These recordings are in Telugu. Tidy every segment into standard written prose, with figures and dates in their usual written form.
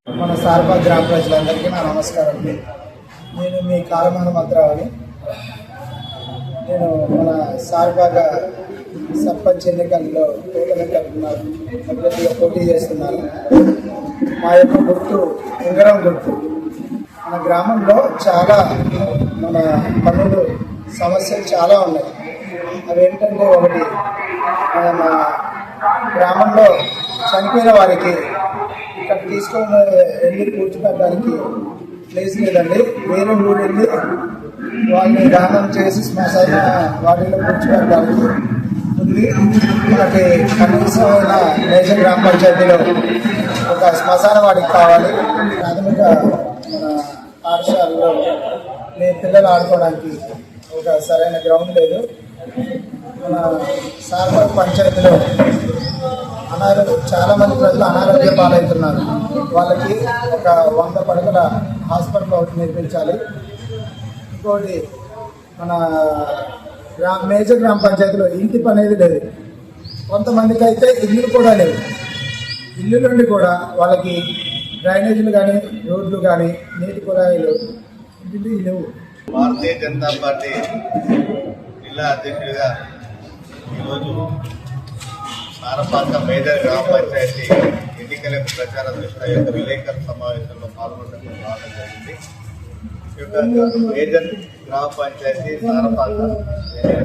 మన సార్బా గ్రామ ప్రజలందరికీ నా నమస్కారం. నేను మీ కాలమాన మంత్రావళి. నేను మన సార్బాగా సర్పంచ్ ఎన్నికల్లో టోటల్ అభ్యర్థిగా పోటీ చేస్తున్నాను. మా యొక్క గుర్తు ఉంగరం గుర్తు. మన గ్రామంలో చాలా మన పనులు సమస్యలు చాలా ఉన్నాయి. అవేంటంటే, ఒకటి, మన గ్రామంలో చనిపోయిన వారికి ఇక్కడ తీసుకొని వెళ్ళి కూర్చోపెట్టడానికి ప్లేస్ లేదండి. వేరే ఊరు వెళ్ళి వాళ్ళని దానం చేసి శ్మశాన వాటిలో కూర్చోపెట్టడానికి ఉంది. మనకి కనీసమైన మేజర్ గ్రామ పంచాయతీలో ఒక శ్మశాన వాటికి కావాలి. ప్రాథమిక మన పాఠశాలలో పిల్లలు ఆడుకోవడానికి ఒక సరైన గ్రౌండ్ లేదు. మన సార్బా పంచాయతీలో చాలా మంది ప్రజలు అనారోగ్య పాలవుతున్నారు. వాళ్ళకి ఒక 100 పడకల హాస్పిటల్ ఒకటి నిర్మించాలి. ఇంకోటి, మన మేజర్ గ్రామ పంచాయతీలో ఇంటి పని అనేది లేదు. కొంతమందికి అయితే ఇల్లులు కూడా లేవు. ఇల్లులుండి కూడా వాళ్ళకి డ్రైనేజీలు కానీ, రోడ్లు కానీ, నీటి కుళాయిలు ఇల్లు లేవు. భారతీయ జనతా పార్టీ జిల్లా అధ్యక్షుడిగా ఈరోజు సారపాక మేజర్ గ్రామ పంచాయతీ ఎన్నికలకు ప్రచార దృష్ట్యా యొక్క విలేకరుల సమావేశంలో పాల్గొనడం రావడం జరిగింది. ఈ యొక్క మేజర్ గ్రామ పంచాయతీ సారపాక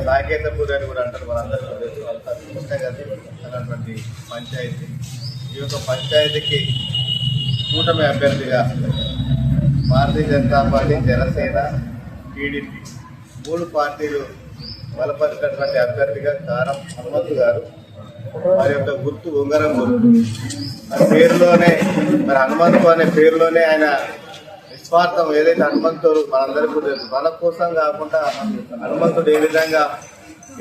సాకేతపూర్ అని కూడా అంటారు. మనందరూ అన్నటువంటి పంచాయతీ. ఈ యొక్క పంచాయతీకి కూటమి అభ్యర్థిగా భారతీయ జనతా పార్టీ, జనసేన, టీడీపీ 3 పార్టీలు బలపరిచినటువంటి అభ్యర్థిగా కారం హనుమంతు గారు. వారి యొక్క గుర్తు ఉంగరం గుర్తు. ఆ పేరులోనే, మరి హనుమంతు అనే పేరులోనే ఆయన నిస్వార్థం. ఏదైతే హనుమంతుడు మనందరికీ కూడా తెలుసు. మన కోసం కాకుండా హనుమంతుడు ఏ విధంగా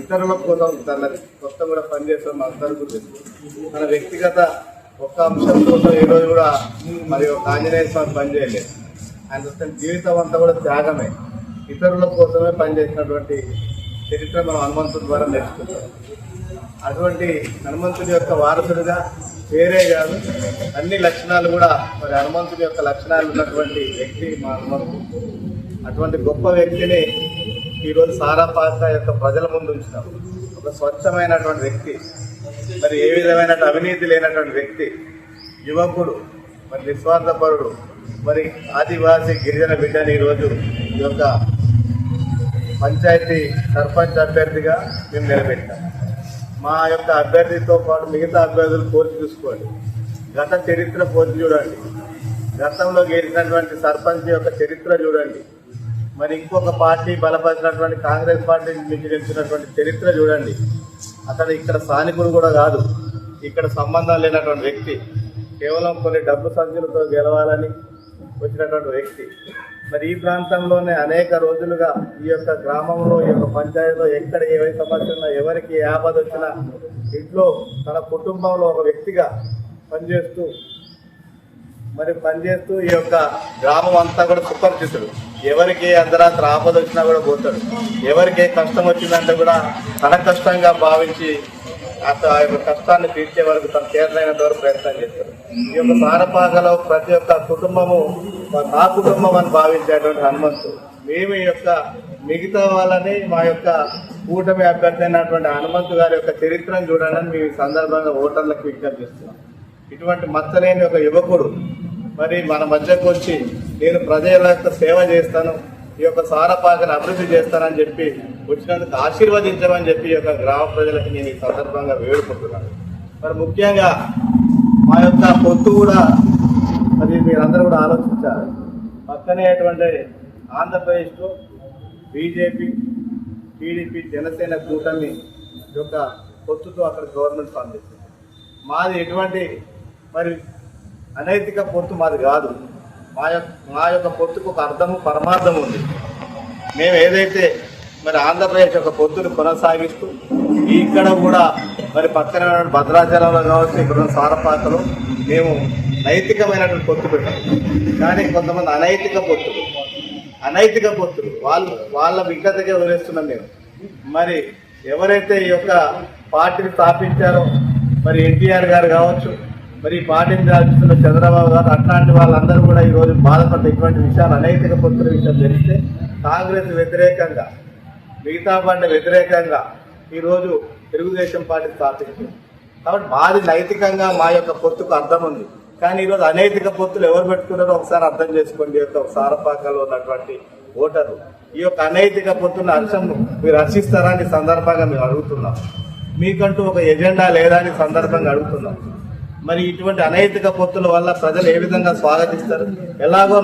ఇతరుల కోసం తన మొత్తం కూడా పనిచేస్తాం అందరికీ తెలుసు. తన వ్యక్తిగత ఒక్క అంశం కోసం ఈ రోజు కూడా మరి ఒక ఆంజనేయ స్వామి పనిచేయలేదు. ఆయన జీవితం అంతా కూడా త్యాగమే. ఇతరుల కోసమే పనిచేసినటువంటి చరిత్ర మనం హనుమంతుడి ద్వారా నేర్చుకుంటాం. అటువంటి హనుమంతుడి యొక్క వారసుడిగా పేరే కాదు, అన్ని లక్షణాలు కూడా మరి హనుమంతుడి యొక్క లక్షణాలు ఉన్నటువంటి వ్యక్తి మా హనుమంతుడు. అటువంటి గొప్ప వ్యక్తిని ఈరోజు సారాపాక యొక్క ప్రజల ముందు ఉంచినాం. ఒక స్వచ్ఛమైనటువంటి వ్యక్తి, మరి ఏ విధమైన అవినీతి లేనటువంటి వ్యక్తి, యువకుడు, మరి నిస్వార్థపరుడు, మరి ఆదివాసీ గిరిజన బిడ్డని ఈరోజు ఈ యొక్క పంచాయతీ సర్పంచ్ అభ్యర్థిగా మేము నిలబెట్టాం. మా యొక్క అభ్యర్థితో పాటు మిగతా అభ్యర్థులు పోల్చి చూసుకోండి. గత చరిత్ర పోల్చి చూడండి. గతంలో గెలిచినటువంటి సర్పంచ్ యొక్క చరిత్ర చూడండి. మరి ఇంకొక పార్టీ బలపరిచినటువంటి కాంగ్రెస్ పార్టీ నుంచి గెలిచినటువంటి చరిత్ర చూడండి. అతను ఇక్కడ స్థానికుడు కూడా కాదు, ఇక్కడ సంబంధం లేనటువంటి వ్యక్తి, కేవలం కొన్ని డబ్బు సంచులతో గెలవాలని వచ్చినటువంటి వ్యక్తి. మరి ఈ ప్రాంతంలోనే అనేక రోజులుగా ఈ యొక్క గ్రామంలో, ఈ యొక్క పంచాయతీలో ఎక్కడ ఏ సమస్య ఉన్నా, ఎవరికి ఏ ఆపద వచ్చినా ఇంట్లో తన కుటుంబంలో ఒక వ్యక్తిగా పనిచేస్తూ ఈ యొక్క గ్రామం అంతా కూడా సుపరిచితుడు. ఎవరికి అర్ధరాత్రి ఆపద వచ్చినా కూడా పోతాడు. ఎవరికి ఏ కష్టం వచ్చిందంటే కూడా తన కష్టంగా భావించి ఆ యొక్క కష్టాన్ని తీర్చే వరకు తన చేతనైనంత వరకు ప్రయత్నం చేస్తారు. ఈ యొక్క సారపాకలో ప్రతి ఒక్క కుటుంబము నా కుటుంబం అని భావించేటువంటి హనుమంతు. మేము ఈ యొక్క మిగతా వాళ్ళని మా యొక్క కూటమి అభ్యర్థి అయినటువంటి హనుమంతు గారి యొక్క చరిత్రను చూడాలని మేము ఈ సందర్భంగా ఓటర్లకు విజ్ఞప్తి చేస్తున్నాం. ఇటువంటి మచ్చలేని ఒక యువకుడు మరి మన మధ్యకు వచ్చి నేను ప్రజల యొక్క సేవ చేస్తాను, ఈ యొక్క సారపాకను అభివృద్ధి చేస్తానని చెప్పి వచ్చినందుకు ఆశీర్వదించమని చెప్పి ఈ యొక్క గ్రామ ప్రజలకు నేను ఈ సందర్భంగా వేడుకుంటున్నాను. మరి ముఖ్యంగా మా యొక్క పొత్తు కూడా మరి మీరందరూ కూడా ఆలోచించారు. పక్కనే అటువంటి ఆంధ్రప్రదేశ్లో బీజేపీ, టీడీపీ, జనసేన కూటమి యొక్క పొత్తుతో అక్కడ గవర్నమెంట్ పనిచేస్తుంది. మాది ఎటువంటి మరి అనైతిక పొత్తు మాది కాదు. మా యొక్క పొత్తుకు ఒక అర్థము, పరమార్థం ఉంది. మేము ఏదైతే మరి ఆంధ్రప్రదేశ్ యొక్క పొత్తును కొనసాగిస్తూ ఇక్కడ కూడా మరి పక్కన భద్రాచలంలో కావచ్చు, ఇక్కడ సారపాకలో మేము నైతికమైనటువంటి పొత్తు పెట్టాం. కానీ కొంతమంది అనైతిక పొత్తులు వాళ్ళ విఘ్నతగా వదిలేస్తున్నాం మేము. మరి ఎవరైతే ఈ యొక్క పార్టీని స్థాపించారో మరి ఎన్టీఆర్ గారు కావచ్చు, మరి ఈ పార్టీని నడిపిస్తున్న చంద్రబాబు గారు అట్లాంటి వాళ్ళందరూ కూడా ఈ రోజు బాధపడ్డ ఇటువంటి విషయాలు అనైతిక పొత్తుల విషయం తెలిస్తే కాంగ్రెస్ వ్యతిరేకంగా మిగతా పార్టీ వ్యతిరేకంగా ఈరోజు తెలుగుదేశం పార్టీ స్థాపించింది. కాబట్టి మాది నైతికంగా మా యొక్క పొత్తుకు అర్థం ఉంది. కానీ ఈరోజు అనైతిక పొత్తులు ఎవరు పెట్టుకున్నారో ఒకసారి అర్థం చేసుకోండి. యొక్క సారపాకలో ఉన్నటువంటి ఓటర్లు ఈ యొక్క అనైతిక పొత్తుల అంశం మీరు హర్షిస్తారని సందర్భంగా మేము అడుగుతున్నాం. మీకంటూ ఒక ఎజెండా లేదా అని సందర్భంగా అడుగుతున్నాం. మరి ఇటువంటి అనైతిక పొత్తుల వల్ల ప్రజలు ఏ విధంగా స్వాగతిస్తారు? ఎలాగో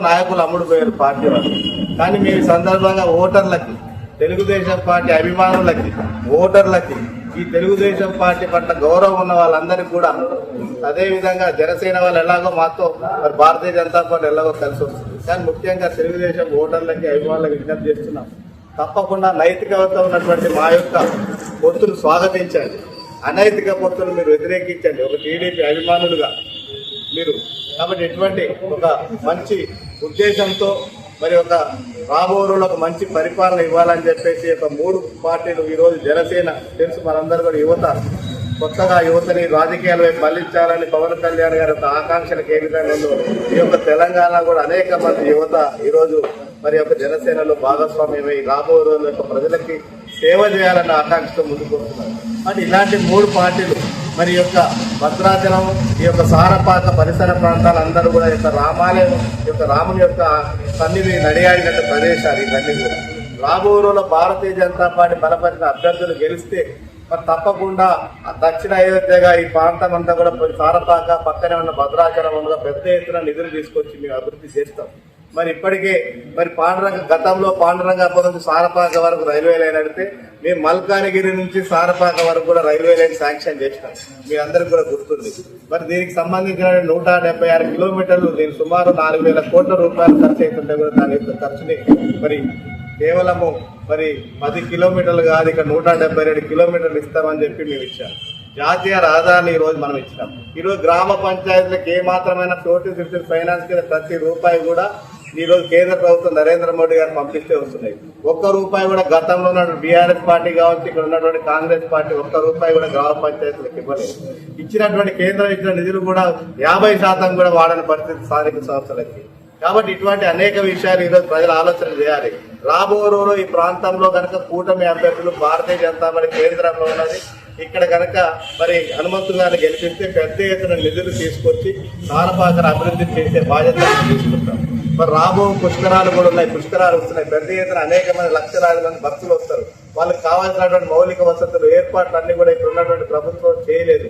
నాయకులు అమ్ముడుపోయారు పార్టీ వాళ్ళు. కానీ మీ సందర్భంగా ఓటర్లకి, తెలుగుదేశం పార్టీ అభిమానులకి, ఓటర్లకి, ఈ తెలుగుదేశం పార్టీ పట్ల గౌరవం ఉన్న వాళ్ళందరికీ కూడా అదేవిధంగా జనసేన వాళ్ళు ఎలాగో మాతో మరి భారతీయ జనతా పార్టీ ఎలాగో కలిసి వస్తుంది. కానీ ముఖ్యంగా తెలుగుదేశం ఓటర్లకి అభిమానులకు విజ్ఞప్తి చేస్తున్నాం, తప్పకుండా నైతికత ఉన్నటువంటి మా యొక్క పొత్తులు స్వాగతించండి. అనైతిక పొత్తులు మీరు వ్యతిరేకించండి ఒక టీడీపీ అభిమానులుగా మీరు. కాబట్టి ఎటువంటి ఒక మంచి ఉద్దేశంతో మరి ఒక రాబోరులో ఒక మంచి పరిపాలన ఇవ్వాలని చెప్పేసి ఒక 3 పార్టీలు ఈరోజు జనసేన తెలుసు మనందరూ కూడా కొత్తగా యువతని రాజకీయాల వైపు మళ్లించాలని పవన్ కళ్యాణ్ గారి యొక్క ఆకాంక్షలకు ఏ విధంగా ఉందో ఈ యొక్క తెలంగాణ కూడా అనేక మంది యువత ఈరోజు మరి యొక్క జనసేనలో భాగస్వామ్యమై రాబో రోజుల యొక్క ప్రజలకి సేవ చేయాలన్న ఆకాంక్షతో ముందుకు వస్తున్నారు. అంటే ఇలాంటి 3 పార్టీలు మరి యొక్క భద్రాచలం ఈ యొక్క సారపాక పరిసర ప్రాంతాలందరూ కూడా యొక్క రామాలయం యొక్క రాముని యొక్క సన్నిధి నడియాడినట్టు ప్రదేశాలు ఇవన్నీ కూడా రాబో రోజుల్లో భారతీయ జనతా పార్టీ బలపరిచిన అభ్యర్థులు గెలిస్తే మరి తప్పకుండా దక్షిణ అయోధ్యగా ఈ ప్రాంతం అంతా కూడా సారపాక పక్కనే ఉన్న భద్రాచలం పెద్ద ఎత్తున నిధులు తీసుకొచ్చి మేము అభివృద్ధి చేస్తాం. మరి ఇప్పటికే మరి గతంలో పాండురంగాపురం నుంచి సారపాక వరకు రైల్వే లైన్ అడితే మేము మల్కానగిరి నుంచి సారపాక వరకు కూడా రైల్వే లైన్ శాంక్షన్ చేసినాం, మీ అందరికి కూడా గుర్తుంది. మరి దీనికి సంబంధించిన 176 కిలోమీటర్లు, దీనికి సుమారు 4,000 కోట్ల రూపాయలు ఖర్చు అవుతుంటే కూడా దాని యొక్క ఖర్చుని మరి కేవలము మరి 10 కిలోమీటర్లు కాదు, ఇక్కడ 172 కిలోమీటర్లు ఇస్తామని చెప్పి మేము ఇచ్చాం. జాతీయ రహదారిని ఈ రోజు మనం ఇచ్చినాం. ఈరోజు గ్రామ పంచాయతీలకు ఏమాత్రమైన ఫ్లోటింగ్ ఫైనాన్స్ కింద ప్రతి రూపాయి కూడా ఈరోజు కేంద్ర ప్రభుత్వం నరేంద్ర మోడీ గారు పంపిస్తే వస్తున్నాయి. ఒక్క రూపాయి కూడా గతంలో ఉన్న బీఆర్ఎస్ పార్టీ కావచ్చు, ఇక్కడ ఉన్నటువంటి కాంగ్రెస్ పార్టీ ఒక్క రూపాయి కూడా గ్రామ పంచాయతీలకు ఇవ్వలేదు. ఇచ్చినటువంటి కేంద్రం ఇచ్చిన నిధులు కూడా 50% కూడా వాడని పరిస్థితి స్థానిక సంస్థలకి. కాబట్టి ఇటువంటి అనేక విషయాలు ఈరోజు ప్రజలు ఆలోచన చేయాలి. రాబో రోజుల్లో ఈ ప్రాంతంలో కనుక కూటమి అభ్యర్థులు భారతీయ జనతా పార్టీ కేంద్రంలో ఉన్నది, ఇక్కడ కనుక మరి హనుమంతు గారిని గెలిపిస్తే పెద్ద ఎత్తున నిధులు తీసుకొచ్చి సారపాకను అభివృద్ధి చేసే బాధ్యత తీసుకుంటాం. మరి రాబో పుష్కరాలు కూడా ఉన్నాయి, పుష్కరాలు వస్తున్నాయి, పెద్ద ఎత్తున అనేక మంది లక్షలాది మంది భక్తులు వస్తారు. వాళ్ళకి కావాల్సినటువంటి మౌలిక వసతులు ఏర్పాట్లు అన్ని కూడా ఇక్కడ ఉన్నటువంటి ప్రభుత్వం చేయదు.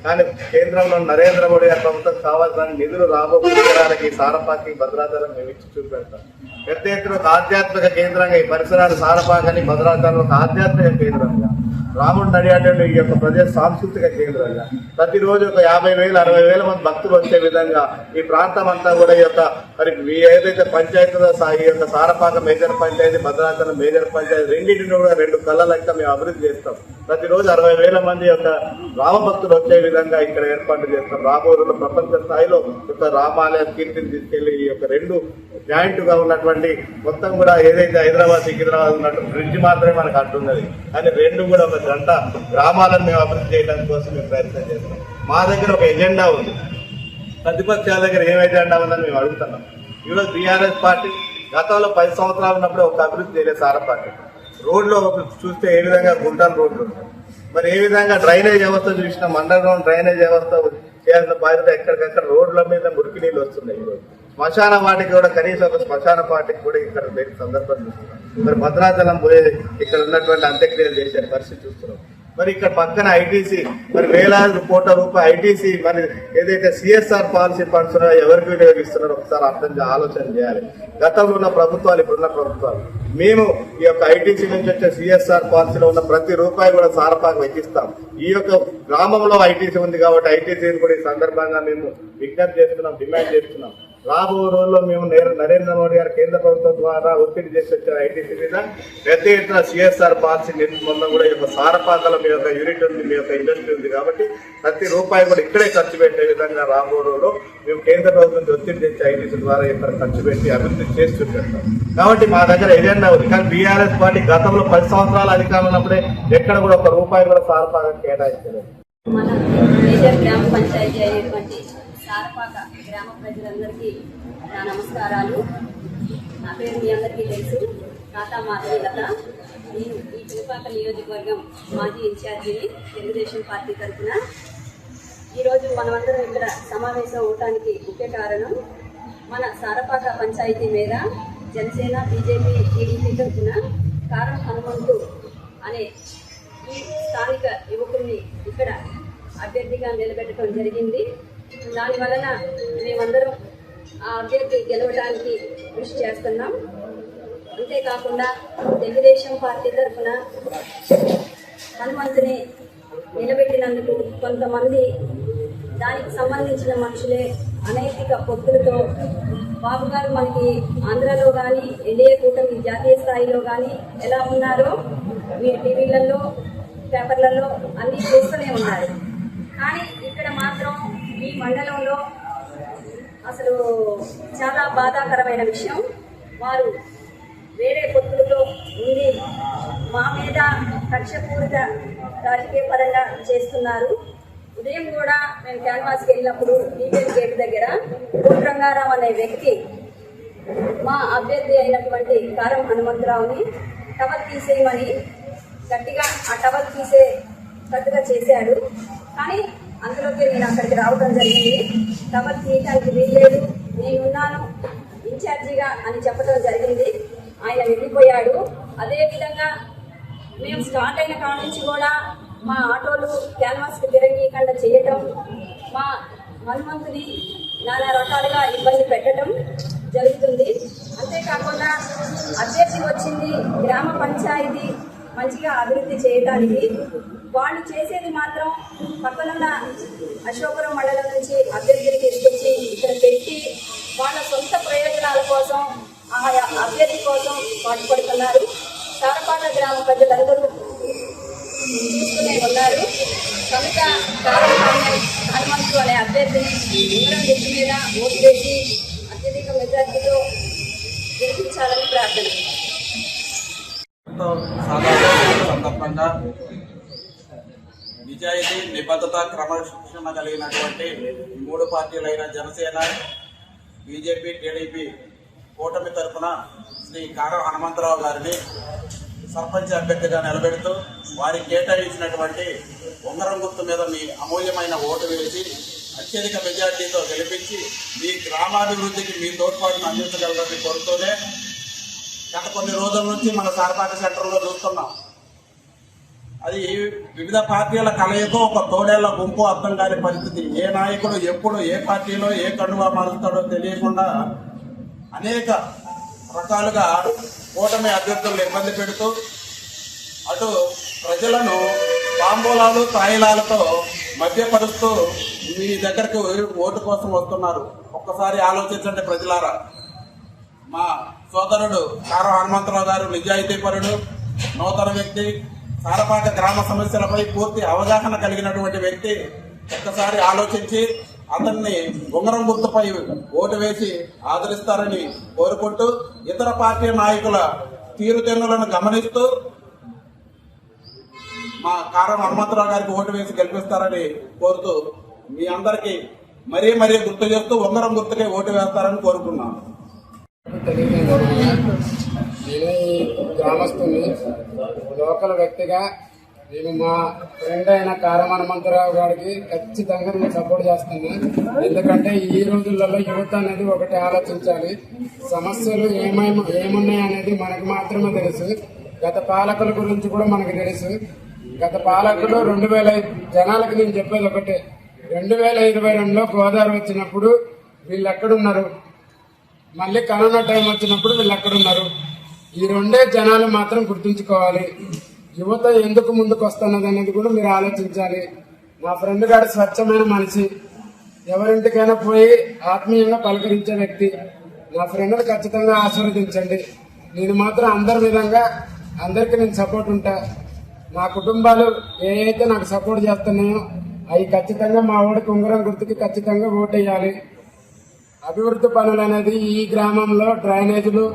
కానీ కేంద్రంలో నరేంద్ర మోడీ గారి ప్రభుత్వం కావాల్సిన నిధులు రాబో పుష్కరాలకి, సారపాకి, భద్రాచలం మేము ఇచ్చి చూపెడతాం. పెద్ద ఎత్తున ఒక ఆధ్యాత్మిక కేంద్రంగా ఈ పరిసరాలు సారపాకని భద్రాచలం ఒక ఆధ్యాత్మిక కేంద్రంగా, రాముడు నడియాడే ఈ యొక్క ప్రదేశ సాంస్కృతిక కేంద్రంగా ప్రతిరోజు ఒక 50,000 60,000 మంది భక్తులు వచ్చే విధంగా ఈ ప్రాంతం అంతా కూడా ఈ యొక్క మరి ఏదైతే పంచాయతీలో ఈ యొక్క సారపాక మేజర్ పంచాయతీ, భద్రాచలం మేజర్ పంచాయతీ రెండింటిని కూడా 2 కళ్ళ లెక్క మేము అభివృద్ధి చేస్తాం. ప్రతిరోజు 60,000 మంది యొక్క రామభక్తులు వచ్చే విధంగా ఇక్కడ ఏర్పాటు చేస్తాం. రాబోతున్న ప్రపంచ స్థాయిలో యొక్క రామాలయం కీర్తిని తీసుకెళ్లి ఈ యొక్క 2 జాయింట్ గా ఉన్నటువంటి మొత్తం కూడా ఏదైతే హైదరాబాద్ సికింద్రాబాద్ ఉన్నట్టు బ్రిడ్జ్ మాత్రమే మనకు అంటున్నది, కానీ 2 కూడా ఒక గంట గ్రామాలను మేము అభివృద్ధి చేయడానికి కోసం మేము ప్రయత్నం చేస్తాం. మా దగ్గర ఒక ఎజెండా ఉంది, ప్రతిపక్షాల దగ్గర ఏం ఎజెండా ఉందని మేము అడుగుతున్నాం. ఈరోజు బీఆర్ఎస్ పార్టీ గతంలో 10 సంవత్సరాలు ఉన్నప్పుడు ఒక అభివృద్ధి చేయలేదు. సారపాక రోడ్లో చూస్తే ఏ విధంగా గుంటల రోడ్లు ఉన్నాయి, మరి ఏ విధంగా డ్రైనేజ్ వ్యవస్థ చూసినాం, అండర్ గ్రౌండ్ డ్రైనేజ్ వ్యవస్థ చేయాల్సిన బాధ్యత ఎక్కడికక్కడ రోడ్ల మీద మురికి నీళ్ళు వస్తున్నాయి. ఈరోజు శ్మశాన వాటికి కూడా కనీసం ఒక శ్మశాన వాటికి కూడా ఇక్కడ సందర్భం చూస్తున్నాం. మరి భద్రాచలం పోయి ఇక్కడ ఉన్నటువంటి అంత్యక్రియలు చేసే పరిస్థితి చూస్తున్నాం. మరి ఇక్కడ పక్కన ఐటీసీ మరి వేలాది కోట్ల రూపాయలు ఐటీసీ మరి ఏదైతే సిఎస్ఆర్ పాలసీ ఫండ్స్ ఎవరికి వినియోగిస్తున్నారో ఒకసారి ఆలోచన చేయాలి. గతంలో ఉన్న ప్రభుత్వాలు, ఇప్పుడున్న ప్రభుత్వాలు, మేము ఈ యొక్క ఐటీసీ నుంచి వచ్చే సిఎస్ఆర్ పాలసీలో ఉన్న ప్రతి రూపాయి కూడా సారపాక వెచ్చిస్తాం. ఈ యొక్క గ్రామంలో ఐటీసీ ఉంది కాబట్టి ఐటీసీని కూడా ఈ సందర్భంగా మేము విజ్ఞప్తి చేస్తున్నాం, డిమాండ్ చేస్తున్నాం. రాబో రోజుల్లో మేము నరేంద్ర మోడీ గారు కేంద్ర ప్రభుత్వం ద్వారా ఒత్తిడి చేసి వచ్చిన ఐటీసీ మీద పెద్ద ఎత్తున సిఎస్ఆర్ పాలసీ నిర్మాణం కూడా ఈ యొక్క సారపాకలో మీ యొక్క యూనిట్ ఉంది, మీ యొక్క ఇండస్ట్రీ ఉంది కాబట్టి ప్రతి రూపాయి కూడా ఇక్కడే ఖర్చు పెట్టే విధంగా రాబో రోజుల్లో మేము కేంద్ర ప్రభుత్వం ఒత్తిడి చేసి ఐటీసీ ద్వారా ఇక్కడ ఖర్చు పెట్టి అభివృద్ధి చేసి చూపెడతాం. కాబట్టి మా దగ్గర ఎజెండా ఉంది. కానీ బీఆర్ఎస్ పార్టీ గతంలో 10 సంవత్సరాల అధికారంలో ఉన్నప్పుడే ఎక్కడ కూడా ఒక రూపాయి కూడా సారపాక కేటాయించలేదు. మన మేజర్ గ్రామ పంచాయతీ అయినటువంటి సారపాక గ్రామ ప్రజలందరికీ నా నమస్కారాలు. నా పేరు మీ అందరికీ తెలుసు, తాతా మాధవీలత. నేను ఈ చురుపాక నియోజకవర్గం మాజీ ఇన్ఛార్జిని తెలుగుదేశం పార్టీ తరఫున. ఈరోజు మనమందరం ఇక్కడ సమావేశం అవడానికి ముఖ్య కారణం మన సారపాక పంచాయతీ మీద జనసేన, బీజేపీ, టీడీపీ తరఫున కారం హనుమంతు అనే ఈ స్థానిక యువకుడిని ఇక్కడ అభ్యర్థిగా నిలబెట్టడం జరిగింది. దాని వలన మేమందరం ఆ అభ్యర్థి గెలవడానికి కృషి చేస్తున్నాం. అంతేకాకుండా తెలుగుదేశం పార్టీ తరఫున హనుమంతుని నిలబెట్టినందుకు కొంతమంది దానికి సంబంధించిన మనుషులే అనైతిక పొత్తులతో బాబు గారు మనకి ఆంధ్రాలో కానీ ఎన్డీఏ కూటమి జాతీయ స్థాయిలో కానీ ఎలా ఉన్నారో మీరు టీవీలలో, పేపర్లలో అన్నీ చూస్తూనే ఉన్నారు. కానీ ఇక్కడ మాత్రం ఈ మండలంలో అసలు చాలా బాధాకరమైన విషయం, వారు వేరే పొత్తులతో ఉండి మా మీద కక్షపూరిత రాజకీయ పరంగా చేస్తున్నారు. ఉదయం కూడా మేము క్యాన్వాస్కి వెళ్ళినప్పుడు డీటెయిల్ గేట్ దగ్గర కోటి రంగారావు అనే వ్యక్తి మా అభ్యర్థి అయినటువంటి కారం హనుమంతరావుని టవల్ తీసేయమని గట్టిగా ఆ టవల్ తీసేటట్టుగా చేశాడు. కానీ అందులోకి నేను అక్కడికి రావడం జరిగింది. టవల్ తీయటానికి వీల్లేదు, నేనున్నాను ఇన్ఛార్జిగా అని చెప్పడం జరిగింది. ఆయన వెళ్ళిపోయాడు. అదేవిధంగా మేము స్టార్ట్ అయిన కాడ నుంచి కూడా మా ఆటోలు క్యాన్వాస్కి తిరగకుండా చేయటం, మా హనుమంతుని నానా రకాలుగా ఇబ్బంది పెట్టడం జరుగుతుంది. అంతేకాకుండా అభ్యర్థి వచ్చింది గ్రామ పంచాయతీ మంచిగా అభివృద్ధి చేయడానికి, వాళ్ళు చేసేది మాత్రం పక్కనున్న అశోకరం మండలం నుంచి అభ్యర్థిని తీసుకొచ్చి ఇక్కడ పెట్టి వాళ్ళ సొంత ప్రయోజనాల కోసం ఆ అభ్యర్థి కోసం పాటుపడుతున్నారు. సారపాక గ్రామ ప్రజలందరూ చూస్తూనే ఉన్నారు. కనుక హనుమంతు అనే అభ్యర్థిని ఉంగరం గుర్తు మీద ఓటు వేసి అత్యధిక మెజార్టీతో గెలిపించాలని ప్రార్థన. సందర్భంగా నిజాయితీ, నిబద్ధత, క్రమశిక్షణ కలిగినటువంటి మూడు పార్టీలైన జనసేన, బీజేపీ, టీడీపీ కూటమి తరఫున శ్రీ కారం హనుమంతరావు గారిని సర్పంచ్ అభ్యర్థిగా నిలబెడుతూ వారికి కేటాయించినటువంటి ఉంగరం గుర్తు మీద మీ అమూల్యమైన ఓటు వేసి అత్యధిక మెజార్టీతో గెలిపించి మీ గ్రామాభివృద్ధికి మీ తోడ్పాటును అందించగలరని కోరుతూనే గత కొన్ని రోజుల నుంచి మన సారపాక సెంటర్లో చూస్తున్నాం. అది వివిధ పార్టీల కలయికో ఒక తోడేళ్ల గుంపు అర్థం కాని పరిస్థితి. ఏ నాయకుడు ఎప్పుడు ఏ పార్టీలో ఏ కండువా మారుస్తాడో తెలియకుండా అనేక రకాలుగా కూటమి అభ్యర్థులను ఇబ్బంది పెడుతూ అటు ప్రజలను తాంబూలాలు, తాయిలాలతో మధ్యపరుస్తూ మీ దగ్గరకు ఓటు కోసం వస్తున్నారు. ఒక్కసారి ఆలోచించండి ప్రజలారా. మా సోదరుడు కారం హనుమంతరావు గారు నిజాయితీపరుడు, నూతన వ్యక్తి, సారపాక గ్రామ సమస్యలపై పూర్తి అవగాహన కలిగినటువంటి వ్యక్తి. ఒక్కసారి ఆలోచించి అతన్ని ఉంగరం గుర్తుపై ఓటు వేసి ఆదరిస్తారని కోరుకుంటూ ఇతర పార్టీ నాయకుల తీరుతెన్నులను గమనిస్తూ మా కారం హనుమంతరావు గారికి ఓటు వేసి గెలిపిస్తారని కోరుతూ మీ అందరికీ మరీ గుర్తు చేస్తూ ఉంగరం గుర్తుకే ఓటు వేస్తారని కోరుకున్నాను. నేను ఈ గ్రామస్తుని లోకల్ వ్యక్తిగా నేను మా ఫ్రెండ్ అయిన కారం హనుమంతరావు గారికి ఖచ్చితంగా నేను సపోర్ట్ చేస్తాను. ఎందుకంటే ఈ రోజులలో యువత అనేది ఒకటి ఆలోచించాలి. సమస్యలు ఏమున్నాయి అనేది మనకు మాత్రమే తెలుసు. గత పాలకుల గురించి కూడా మనకు తెలుసు. గత పాలకులు 2000 జనాలకు నేను చెప్పేది ఒకటే, 2022లో గోదావరి వచ్చినప్పుడు వీళ్ళు ఎక్కడున్నారు, మళ్ళీ కరోనా టైం వచ్చినప్పుడు వీళ్ళు ఎక్కడున్నారు. ఈ రెండే జనాలు మాత్రం గుర్తుంచుకోవాలి. యువత ఎందుకు ముందుకు వస్తున్నది అనేది కూడా మీరు ఆలోచించాలి. మా ఫ్రెండ్ గారు స్వచ్ఛమైన మనిషి, ఎవరింటికైనా పోయి ఆత్మీయంగా పలకరించే వ్యక్తి. నా ఫ్రెండ్ని ఖచ్చితంగా ఆశీర్వదించండి. నేను మాత్రం అందరి విధంగా అందరికీ నేను సపోర్ట్ ఉంటా. మా కుటుంబాలు ఏవైతే నాకు సపోర్ట్ చేస్తున్నాయో అవి ఖచ్చితంగా మా ఊరికి ఉంగరం గుర్తుకి ఖచ్చితంగా ఓటేయాలి. అభివృద్ధి పనులు అనేది ఈ గ్రామంలో డ్రైనేజీలు,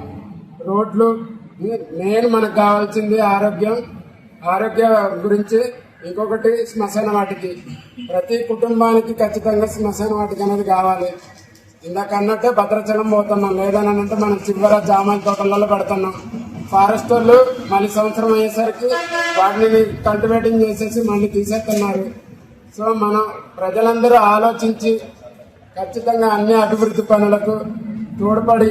రోడ్లు, మెయిన్ మనకు కావాల్సింది ఆరోగ్యం గురించి ఇంకొకటి శ్మశాన వాటికి. ప్రతి కుటుంబానికి ఖచ్చితంగా శ్మశాన వాటికి అనేది కావాలి. ఇందాక అన్నట్టే భద్రాచలం పోతున్నాం, లేదని అంటే మనం చివర జామాయిల తోటలలో పెడుతున్నాం. ఫారెస్ట్ వాళ్ళు మళ్ళీ సంవత్సరం అయ్యేసరికి వాటిని కల్టివేటింగ్ చేసేసి మళ్ళీ తీసేస్తున్నారు. సో మనం ప్రజలందరూ ఆలోచించి ఖచ్చితంగా అన్ని అభివృద్ధి పనులకు తోడ్పడి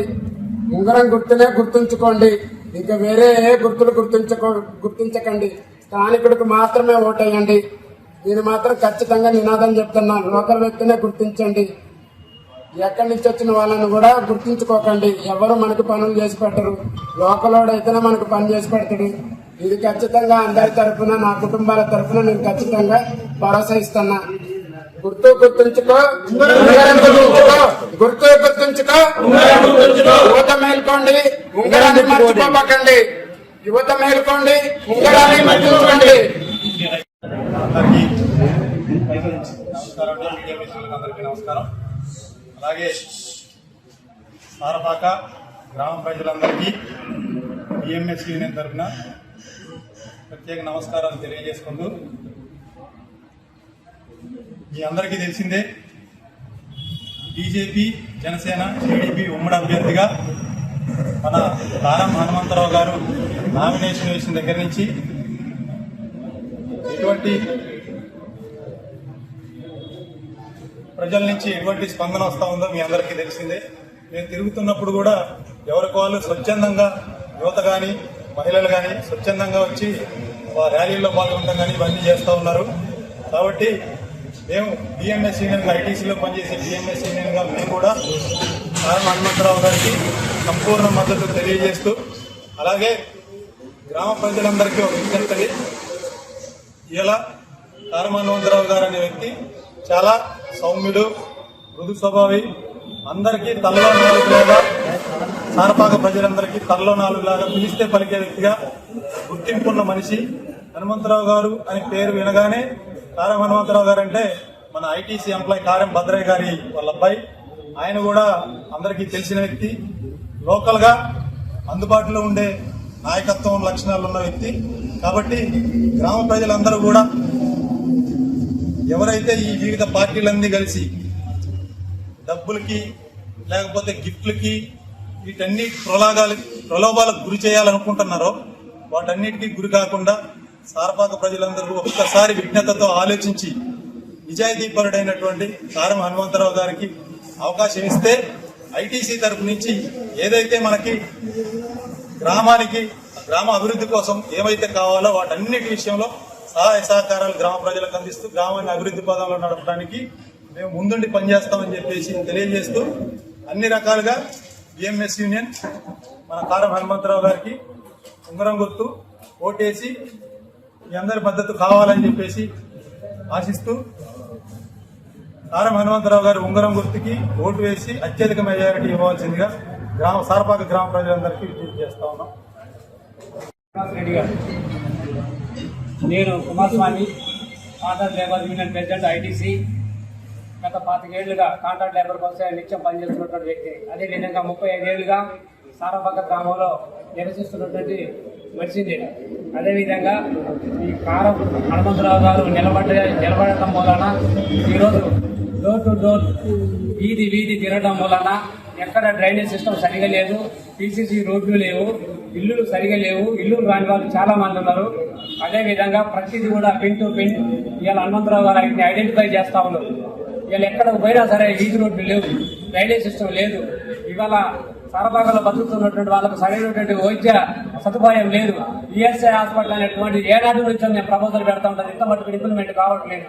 ఉంగరం గుర్తునే గుర్తుంచుకోండి. ఇంకా వేరే ఏ గుర్తులు గుర్తించకండి. స్థానికుడికి మాత్రమే ఓటేయండి. దీన్ని మాత్రం ఖచ్చితంగా నినాదం చెప్తున్నాను. లోకల్ వ్యక్తినే గుర్తించండి. ఎక్కడి నుంచి వచ్చిన వాళ్ళని కూడా గుర్తించుకోకండి. ఎవరు మనకు పనులు చేసి పెట్టరు. లోకలోడైతేనే మనకు పని చేసి పెడతాడు. ఇది ఖచ్చితంగా అందరి తరఫున, నా కుటుంబాల తరఫున నేను ఖచ్చితంగా భరోసా ఇస్తున్నా. గుర్తుంచుకో, గుర్తుంచుకో. యువత మేల్కోండి, ఉంగరాన్ని మర్చిపోకండి. యువత మేల్కోండి, ఉంగరాన్ని మర్చిపోకండి. అందరికీ నమస్కారం. అలాగే సారపాక గ్రామ ప్రజలందరికీ బిఎంఎస్ యూనియన్ తరఫున ప్రత్యేక నమస్కారాలు తెలియజేసుకుంటూ, మీ అందరికీ తెలిసిందే బీజేపీ, జనసేన, టీడీపీ ఉమ్మడి అభ్యర్థిగా మన కారం హనుమంతరావు గారు నామినేషన్ వేసిన దగ్గర నుంచి ఎటువంటి ప్రజల నుంచి ఎటువంటి స్పందన వస్తూ ఉందో మీ అందరికీ తెలిసిందే. మేము తిరుగుతున్నప్పుడు కూడా ఎవరికి వాళ్ళు స్వచ్ఛందంగా, యువత కానీ మహిళలు కానీ స్వచ్ఛందంగా వచ్చి ర్యాలీల్లో పాల్గొనడం కానీ ఇవన్నీ చేస్తూ ఉన్నారు. కాబట్టి మేము బిఎంఎస్ యూనియన్గా, ఐటీసీలో పనిచేసే బిఎంఎస్ యూనియన్గా మేము కూడా కారం హనుమంతరావు గారికి సంపూర్ణ మద్దతు తెలియజేస్తూ, అలాగే గ్రామ ప్రజలందరికీ ఒక విజ్ఞప్తి. ఇలా కారం హనుమంతరావు గారు అనే వ్యక్తి చాలా సౌమ్యుడు, మృదు స్వభావి, అందరికీ తలలో నాలుగులాగా, సారపాక ప్రజలందరికీ తలలో నాలుగులాగా పిలిస్తే పలికే వ్యక్తిగా గుర్తింపున్న మనిషి. హనుమంతరావు గారు అని పేరు వినగానే కారం హనుమంతరావు గారు అంటే మన ఐటీసీ ఎంప్లాయ్ కారం భద్రయ్య గారి వాళ్ళ అబ్బాయి. ఆయన కూడా అందరికీ తెలిసిన వ్యక్తి, లోకల్ గా అందుబాటులో ఉండే నాయకత్వం లక్షణాలు ఉన్న వ్యక్తి. కాబట్టి గ్రామ ప్రజలందరూ కూడా ఎవరైతే ఈ వివిధ పార్టీలన్నీ కలిసి డబ్బులకి లేకపోతే గిఫ్ట్లకి వీటన్ని ప్రలోభాలకు గురి చేయాలనుకుంటున్నారో వాటన్నిటికీ గురి కాకుండా సారపాక ప్రజలందరూ ఒక్కసారి విజ్ఞతతో ఆలోచించి నిజాయితీపరుడైనటువంటి కారం హనుమంతరావు గారికి అవకాశం ఇస్తే ఐటీసీ తరపు నుంచి ఏదైతే మనకి గ్రామానికి, గ్రామ అభివృద్ధి కోసం ఏమైతే కావాలో వాటన్నిటి విషయంలో సహాయ సహకారాలు గ్రామ ప్రజలకు అందిస్తూ గ్రామాన్ని అభివృద్ధి పదంలో నడపడానికి మేము ముందుండి పనిచేస్తామని చెప్పేసి తెలియజేస్తూ, అన్ని రకాలుగా బిఎంఎస్ యూనియన్ మన కారం హనుమంతరావు గారికి ఉంగరం గుర్తు ఓటేసి మీ అందరి మద్దతు కావాలని చెప్పేసి ఆశిస్తూ, కారం హనుమంతరావు గారి ఉంగరం గుర్తుకి ఓటు వేసి అత్యధిక మెజారిటీ ఇవ్వాల్సిందిగా సారపాక గ్రామ ప్రజలందరికీ విజ్ఞప్తి చేస్తా ఉన్నాం. రెడ్డి గారు, నేను Kumaraswamy, contract labour union president, ITC. గత 25 ఏళ్లుగా కాంట్రాక్ట్ లేబర్ కోసం నిత్యం పనిచేస్తున్నటువంటి వ్యక్తి. అదేవిధంగా 35 ఏళ్లుగా సారపాక గ్రామంలో నివసిస్తున్నటువంటి మనిషిని. అదేవిధంగా ఈ కారం హనుమంతరావు గారు నిలబడటం వలన ఈరోజు డోర్ టు డోర్, వీధి తిరగడం వలన ఎక్కడ డ్రైనేజ్ సిస్టమ్ సరిగా లేదు, పీసీసీ రోడ్లు లేవు, ఇల్లులు సరిగా లేవు, ఇల్లులు రాని వాళ్ళు చాలా మంది ఉన్నారు. అదేవిధంగా ప్రతిదీ కూడా పిన్ టు పిన్ ఇవాళ హనుమంతరావు గారు వీటిని ఐడెంటిఫై చేస్తా ఉన్నారు. ఇవాళ ఎక్కడికి పోయినా సరే వీధి రోడ్లు లేవు, డ్రైనేజ్ సిస్టమ్ లేదు. ఇవాళ సారపాకలో బతుకుతున్నటువంటి వాళ్ళకు సరైనటువంటి వైద్య సదుపాయం లేదు. ఈఎస్ఐ హాస్పిటల్ అనేటువంటి ఏడాది నుంచి నేను ప్రపోజల్ పెడతా ఉంటాను, ఇంత మటుకు ఇంప్లిమెంట్ కావట్లేదు.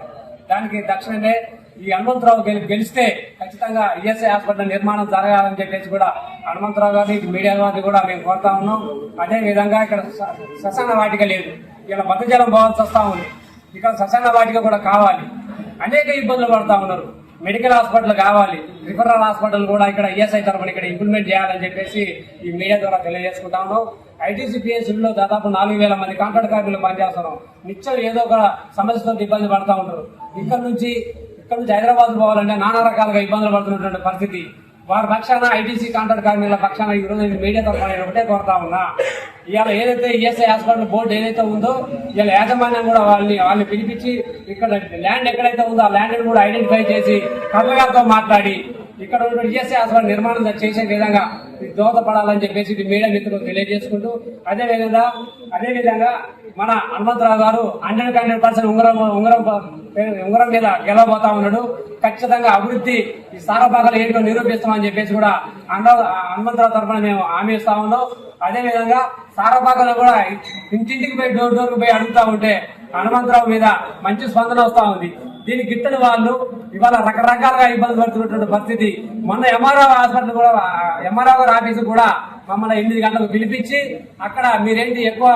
దానికి తక్షణమే ఈ హనుమంతరావు గెలిస్తే ఖచ్చితంగా ఈఎస్ఐ హాస్పిటల్ నిర్మాణం జరగాలని చెప్పేసి కూడా హనుమంతరావు గారిని, మీడియా వారిని కూడా మేము కోరుతా ఉన్నాం. అదేవిధంగా ఇక్కడ శ్మశాన వాటిక లేదు, ఇలా భద్రజలం పోవాల్సి వస్తూ ఉంది. ఇక్కడ శ్మశాన వాటిక కూడా కావాలి. అనేక ఇబ్బందులు పడతా ఉన్నారు. మెడికల్ హాస్పిటల్ కావాలి, రిఫరల్ హాస్పిటల్ కూడా ఇక్కడ ఈఎస్ఐ తరఫున ఇక్కడ ఇంప్లిమెంట్ చేయాలని చెప్పేసి ఈ మీడియా ద్వారా తెలియజేసుకుంటా ఉన్నాం. ఐటీసీ పిఎస్సీలో దాదాపు 4000 మంది కాంట్రాక్ట్ కార్మికులు పనిచేస్తున్నాం. నిత్యం ఏదో ఒక సమస్యతో ఇబ్బంది పడతా ఉంటారు. ఇక్కడ నుంచి హైదరాబాద్ పోవాలంటే నానా రకాలుగా ఇబ్బందులు పడుతున్నటువంటి పరిస్థితి. వారి పక్షాన, ఐటీసీ కాంట్రాక్ట్ కార్మికుల పక్షాన ఈరోజు మీడియా తరఫున నేను ఒకటే కోరుతా ఉన్నా, ఇవాళ ఏదైతే ఈఎస్ఐ హాస్పిటల్ బోర్డు ఏదైతే ఉందో ఇవాళ యాజమాన్యం కూడా వాళ్ళని పిలిపించి ఇక్కడ ల్యాండ్ ఎక్కడైతే ఉందో ఆ ల్యాండ్ కూడా ఐడెంటిఫై చేసి కర్మగారితో మాట్లాడి ఇక్కడ ఉన్న ఈఎస్ఐ హాస్పిటల్ నిర్మాణం చేసే విధంగా దోహదపడాలని చెప్పేసి మీడియా మిత్రులు తెలియజేసుకుంటూ అదేవిధంగా మన హనుమంతరావు గారు 100% ఉంగరం మీద గెలవబోతా ఉన్నాడు. ఖచ్చితంగా అభివృద్ధి ఈ సారభాగాలు ఏంటో నిరూపిస్తామని చెప్పేసి కూడా హనుమంతరావు తరఫున మేము హామీ ఇస్తా ఉన్నాం. అదేవిధంగా సారభాగాలు కూడా ఇంటింటికి పోయి డోర్ పోయి అడుగుతా ఉంటే హనుమంతరావు మీద మంచి స్పందన వస్తా ఉంది. దీనికి గిట్టని వాళ్ళు ఇవాళ రకరకాలుగా ఇబ్బంది పడుతున్నటువంటి పరిస్థితి. మొన్న ఎంఆర్ఓ హాస్పిటల్ కూడా ఎంఆర్ఓ గారి ఆఫీసు కూడా మమ్మల్ని 8 గంటలకు పిలిపించి అక్కడ మీరేంటి ఎక్కువ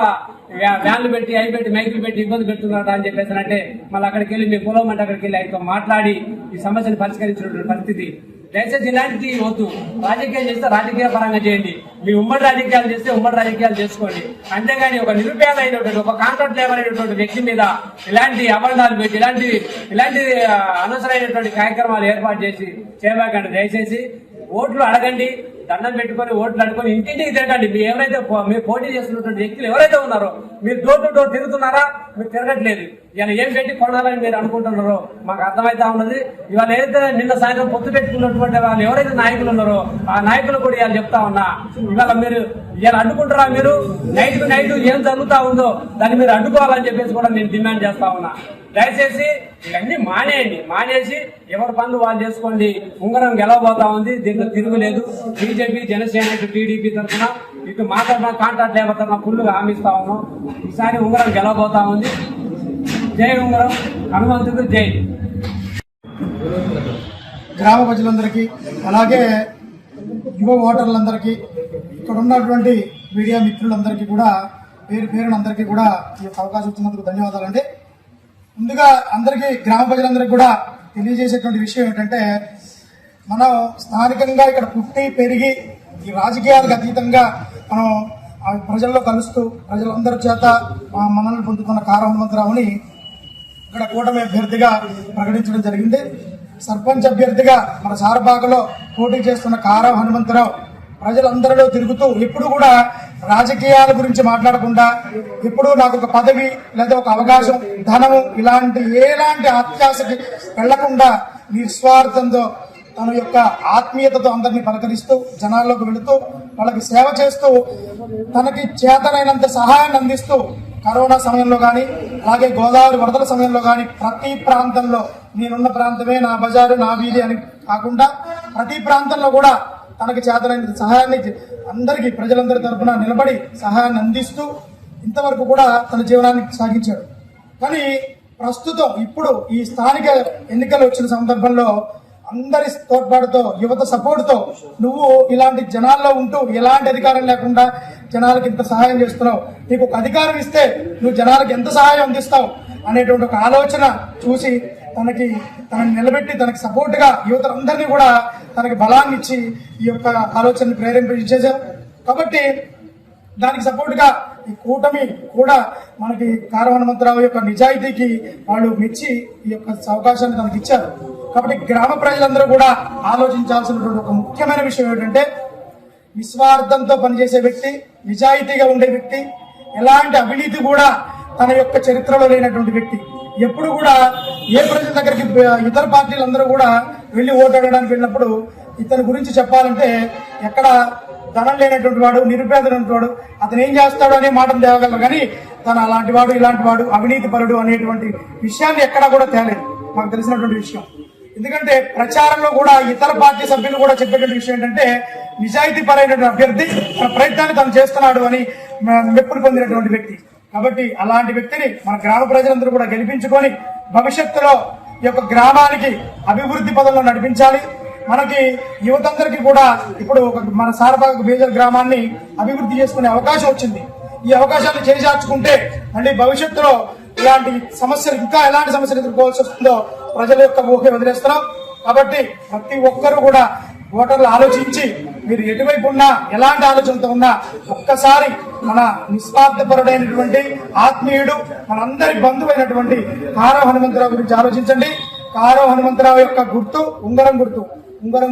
వ్యాన్లు పెట్టి అవి పెట్టి మైకులు పెట్టి ఇబ్బంది పెడుతున్నారా అని చెప్పేసి అంటే మళ్ళీ అక్కడికి వెళ్ళి మీ పొలం అంటే అక్కడికి వెళ్ళి ఆయనతో మాట్లాడి ఈ సమస్యను పరిష్కరించినటువంటి పరిస్థితి. దయచేసి ఇలాంటివి వద్దు. రాజకీయాలు చేస్తే రాజకీయ పరంగా చేయండి. మీ ఉమ్మడి రాజకీయాలు చేస్తే ఉమ్మడి రాజకీయాలు చేసుకోండి. అంతేగాని ఒక నిరుపేద అయినటువంటి ఒక కాంట్రాక్ట్ లేబర్ అయినటువంటి వ్యక్తి మీద ఇలాంటి అబంధాలు పెట్టి ఇలాంటి అనవసరమైనటువంటి కార్యక్రమాలు ఏర్పాటు చేసి చేయబాకండి. దయచేసి ఓట్లు అడగండి, దండం పెట్టుకొని ఓట్లు అడుకొని ఇంటింటికి తిరగండి. మీరు పోటీ చేస్తున్నటువంటి వ్యక్తులు ఎవరైతే ఉన్నారో మీరు డోర్ టు డోర్ తిరుగుతున్నారా? మీరు తిరగట్లేదు. ఇవాళ ఏం పెట్టి కొనాలని మీరు అనుకుంటున్నారో మాకు అర్థమైతా ఉన్నది. ఇవాళ ఏదైతే నిన్న సాయంత్రం పొత్తు పెట్టుకున్నటువంటి వాళ్ళు ఎవరైతే నాయకులు ఉన్నారో ఆ నాయకులు కూడా ఇవాళ చెప్తా ఉన్నా, ఇవాళ మీరు ఇవాళ అడ్డుకుంటారా? మీరు నైట్ ఏం జరుగుతా ఉందో దాన్ని మీరు అడ్డుకోవాలని చెప్పేసి కూడా నేను డిమాండ్ చేస్తా ఉన్నా. దయచేసి ఇవన్నీ మానేసి ఎవరి పనులు వాళ్ళు చేసుకోండి. ఉంగరం గెలవబోతా ఉంది, దీంట్లో తిరుగులేదు. బీజేపీ, జనసేన, ఇటు టీడీపీ తరఫున ఇటు మా తరఫున కాంట్రాక్ట్ లేబర్ తరఫున ఫుల్గా హామీస్తా ఉన్నాం. ఈసారి ఉంగరం గెలవబోతా ఉంది. జై ఉంగరం, హనుమంతుడు జై. గ్రామ ప్రజలందరికీ అలాగే యువ ఓటర్లందరికీ ఇక్కడ ఉన్నటువంటి మీడియా మిత్రులందరికీ కూడా పేరునందరికీ కూడా ఈ అవకాశం ఇచ్చినందుకు ధన్యవాదాలండి. ముందుగా అందరికీ గ్రామ ప్రజలందరికీ కూడా తెలియజేసేటువంటి విషయం ఏంటంటే, మనం స్థానికంగా ఇక్కడ పుట్టి పెరిగి ఈ రాజకీయాలకు అతీతంగా మనం ప్రజల్లో కలుస్తూ ప్రజలందరి చేత మనల్ని పొందుతున్న కారం హనుమంతరావుని ఇక్కడ కూటమి అభ్యర్థిగా ప్రకటించడం జరిగింది. సర్పంచ్ అభ్యర్థిగా మన సారపాకలో పోటీ చేస్తున్న కారం హనుమంతరావు ప్రజలందరిలో తిరుగుతూ ఎప్పుడు కూడా రాజకీయాల గురించి మాట్లాడకుండా, ఎప్పుడు నాకు ఒక పదవి లేదా ఒక అవకాశం, ధనము ఎలాంటి అత్యాశకి వెళ్లకుండా నిస్వార్థంతో తన యొక్క ఆత్మీయతతో అందరినీ పలకరిస్తూ జనాల్లోకి వెళుతూ వాళ్ళకి సేవ చేస్తూ తనకి చేతనైనంత సహాయాన్ని అందిస్తూ కరోనా సమయంలో కానీ అలాగే గోదావరి వరదల సమయంలో కానీ ప్రతి ప్రాంతంలో నేనున్న ప్రాంతమే నా బజారు నా వీధి అని కాకుండా ప్రతి ప్రాంతంలో కూడా తనకి చేతనైన సహాయాన్ని అందరికీ ప్రజలందరి తరఫున నిలబడి సహాయాన్ని అందిస్తూ ఇంతవరకు కూడా తన జీవనాన్ని సాగించాడు. కానీ ప్రస్తుతం ఇప్పుడు ఈ స్థానిక ఎన్నికలు వచ్చిన సందర్భంలో అందరి తోడ్పాటుతో యువత సపోర్ట్తో నువ్వు ఇలాంటి జనాల్లో ఉంటూ ఎలాంటి అధికారం లేకుండా జనాలకు ఇంత సహాయం చేస్తున్నావు, నీకు ఒక అధికారం ఇస్తే నువ్వు జనాలకు ఎంత సహాయం అందిస్తావు అనేటువంటి ఒక ఆలోచన చూసి తనని నిలబెట్టి తనకి సపోర్ట్ గా యువతలందరినీ కూడా తనకి బలాన్ని ఇచ్చి ఈ యొక్క ఆలోచనని ప్రేరేపించేశారు. కాబట్టి దానికి సపోర్ట్ గా ఈ కూటమి కూడా మనకి కారం హనుమంతరావు యొక్క నిజాయితీకి వాళ్ళు మెచ్చి ఈ యొక్క అవకాశాన్ని తనకి ఇచ్చారు. కాబట్టి గ్రామ ప్రజలందరూ కూడా ఆలోచించాల్సినటువంటి ఒక ముఖ్యమైన విషయం ఏంటంటే, నిస్వార్థంతో పనిచేసే వ్యక్తి, నిజాయితీగా ఉండే వ్యక్తి, ఎలాంటి అవినీతి కూడా తన యొక్క చరిత్రలో లేనటువంటి వ్యక్తి, ఎప్పుడు కూడా ఏ ప్రజల దగ్గరికి ఇతర పార్టీలందరూ కూడా వెళ్లి ఓటాడడానికి వెళ్ళినప్పుడు ఇతని గురించి చెప్పాలంటే ఎక్కడ ధనం లేనటువంటి వాడు, నిరుపేదటువంటి వాడు, అతను ఏం చేస్తాడు అనే మాటను తేవగలరు. కానీ తను అలాంటి వాడు, ఇలాంటి వాడు, అవినీతి పరుడు అనేటువంటి విషయాన్ని ఎక్కడా కూడా తేలేదు, మాకు తెలిసినటువంటి విషయం. ఎందుకంటే ప్రచారంలో కూడా ఇతర పార్టీ సభ్యులు కూడా చెప్పేటువంటి విషయం ఏంటంటే, నిజాయితీ పరైనటువంటి అభ్యర్థి తన ప్రయత్నాన్ని తను చేస్తున్నాడు అని మెప్పులు పొందినటువంటి వ్యక్తి. కాబట్టి అలాంటి వ్యక్తిని మన గ్రామ ప్రజలందరూ కూడా గెలిపించుకొని భవిష్యత్తులో ఈ యొక్క గ్రామానికి అభివృద్ధి పదంలో నడిపించాలి. మనకి యువతందరికీ కూడా ఇప్పుడు మన సారపాక బేజల్ గ్రామాన్ని అభివృద్ధి చేసుకునే అవకాశం వచ్చింది. ఈ అవకాశాన్ని చేజార్చుకుంటే మళ్ళీ భవిష్యత్తులో ఇలాంటి సమస్యలు, ఇంకా ఎలాంటి సమస్యలు ఎదుర్కోవాల్సి వస్తుందో ప్రజల యొక్క ఊహే వదిలేస్తున్నాం. కాబట్టి ప్రతి ఒక్కరూ కూడా ఓటర్లు ఆలోచించి మీరు ఎటువైపు ఉన్నా, ఎలాంటి ఆలోచనతో ఉన్నా ఒక్కసారి మన నిస్వార్థపరుడైనటువంటి ఆత్మీయుడు, మనందరి బంధువైనటువంటి కారం హనుమంతరావు గురించి ఆలోచించండి. కారం హనుమంతరావు యొక్క గుర్తు ఉంగరం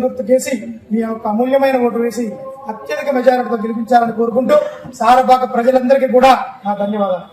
గుర్తు కేసి మీ యొక్క అమూల్యమైన ఓటు వేసి అత్యధిక మెజారిటీతో గెలిపించాలని కోరుకుంటూ సారపాక ప్రజలందరికీ కూడా నా ధన్యవాదాలు.